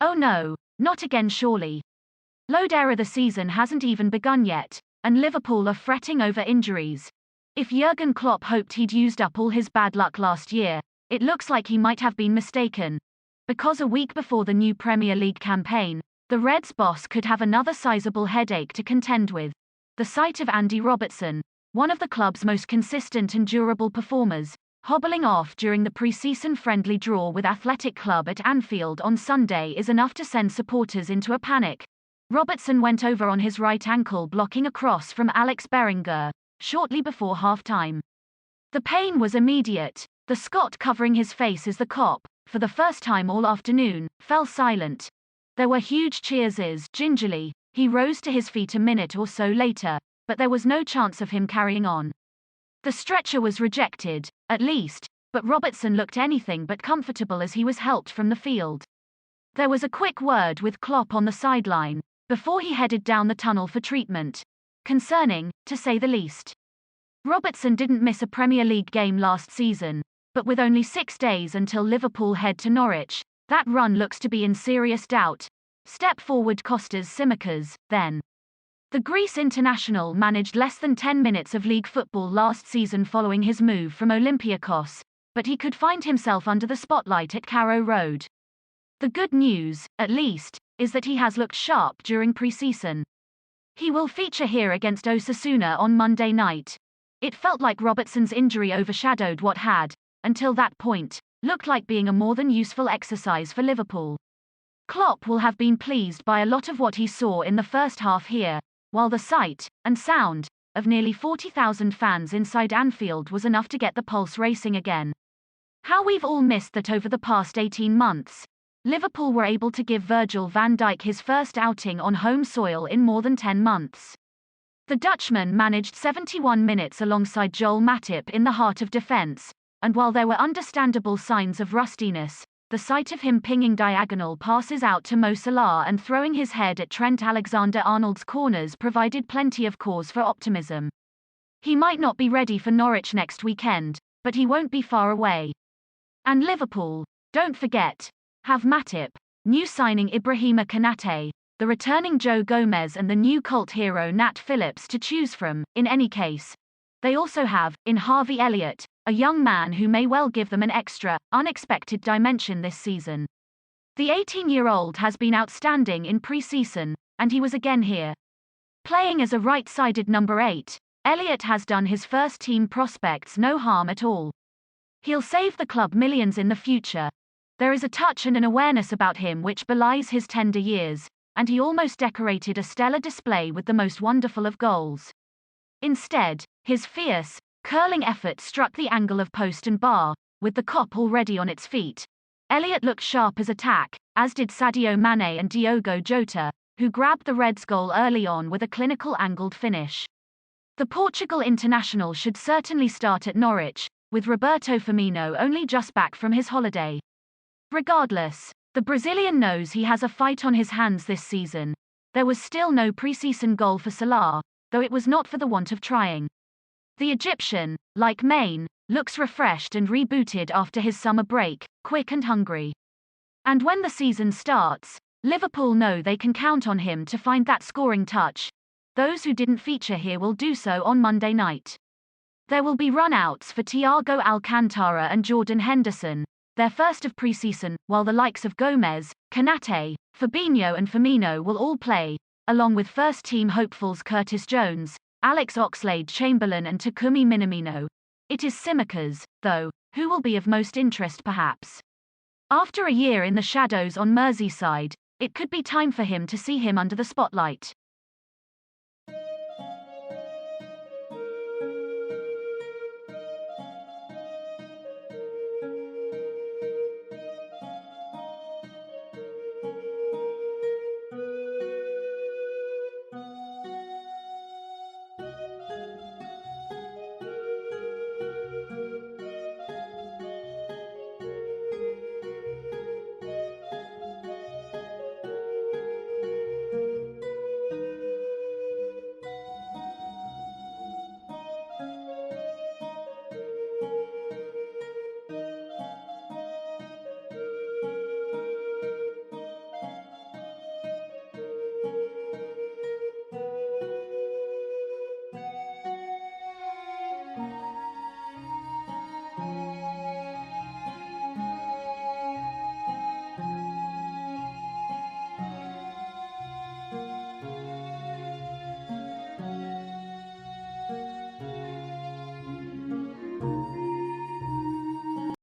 Oh no, not again surely. The season hasn't even begun yet, and Liverpool are fretting over injuries. If Jurgen Klopp hoped he'd used up all his bad luck last year, it looks like he might have been mistaken. Because a week before the new Premier League campaign, the Reds boss could have another sizable headache to contend with. The sight of Andy Robertson, one of the club's most consistent and durable performers, hobbling off during the pre-season friendly draw with Athletic Club at Anfield on Sunday is enough to send supporters into a panic. Robertson went over on his right ankle blocking a cross from Alex Berenguer shortly before half-time. The pain was immediate. The Scot, covering his face as the cop, for the first time all afternoon, fell silent. There were huge cheers as, gingerly, he rose to his feet a minute or so later, but there was no chance of him carrying on. The stretcher was rejected, at least, but Robertson looked anything but comfortable as he was helped from the field. There was a quick word with Klopp on the sideline, before he headed down the tunnel for treatment. Concerning, to say the least. Robertson didn't miss a Premier League game last season, but with only 6 days until Liverpool head to Norwich, that run looks to be in serious doubt. Step forward Kostas Tsimikas, then. The Greece international managed less than 10 minutes of league football last season following his move from Olympiacos, but he could find himself under the spotlight at Carrow Road. The good news, at least, is that he has looked sharp during pre-season. He will feature here against Osasuna on Monday night. It felt like Robertson's injury overshadowed what had, until that point, looked like being a more than useful exercise for Liverpool. Klopp will have been pleased by a lot of what he saw in the first half here, while the sight and sound of nearly 40,000 fans inside Anfield was enough to get the pulse racing again. How we've all missed that over the past 18 months. Liverpool were able to give Virgil van Dijk his first outing on home soil in more than 10 months. The Dutchman managed 71 minutes alongside Joel Matip in the heart of defence, and while there were understandable signs of rustiness, the sight of him pinging diagonal passes out to Mo Salah and throwing his head at Trent Alexander-Arnold's corners provided plenty of cause for optimism. He might not be ready for Norwich next weekend, but he won't be far away. And Liverpool, don't forget, have Matip, new signing Ibrahima Konate, the returning Joe Gomez and the new cult hero Nat Phillips to choose from. In any case, they also have, in Harvey Elliott, a young man who may well give them an extra, unexpected dimension this season. The 18-year-old has been outstanding in pre-season, and he was again here. Playing as a right-sided number 8, Elliott has done his first-team prospects no harm at all. He'll save the club millions in the future. There is a touch and an awareness about him which belies his tender years, and he almost decorated a stellar display with the most wonderful of goals. Instead, his fierce, curling effort struck the angle of post and bar, with the cop already on its feet. Elliott looked sharp as attack, as did Sadio Mane and Diogo Jota, who grabbed the Reds' goal early on with a clinical angled finish. The Portugal international should certainly start at Norwich, with Roberto Firmino only just back from his holiday. Regardless, the Brazilian knows he has a fight on his hands this season. There was still no pre-season goal for Salah, though it was not for the want of trying. The Egyptian, like Mane, looks refreshed and rebooted after his summer break, quick and hungry. And when the season starts, Liverpool know they can count on him to find that scoring touch. Those who didn't feature here will do so on Monday night. There will be run-outs for Thiago Alcantara and Jordan Henderson, their first of pre-season, while the likes of Gomez, Konate, Fabinho and Firmino will all play, along with first-team hopefuls Curtis Jones, Alex Oxlade-Chamberlain and Takumi Minamino. It is Tsimikas, though, who will be of most interest perhaps. After a year in the shadows on Merseyside, it could be time for him to see him under the spotlight.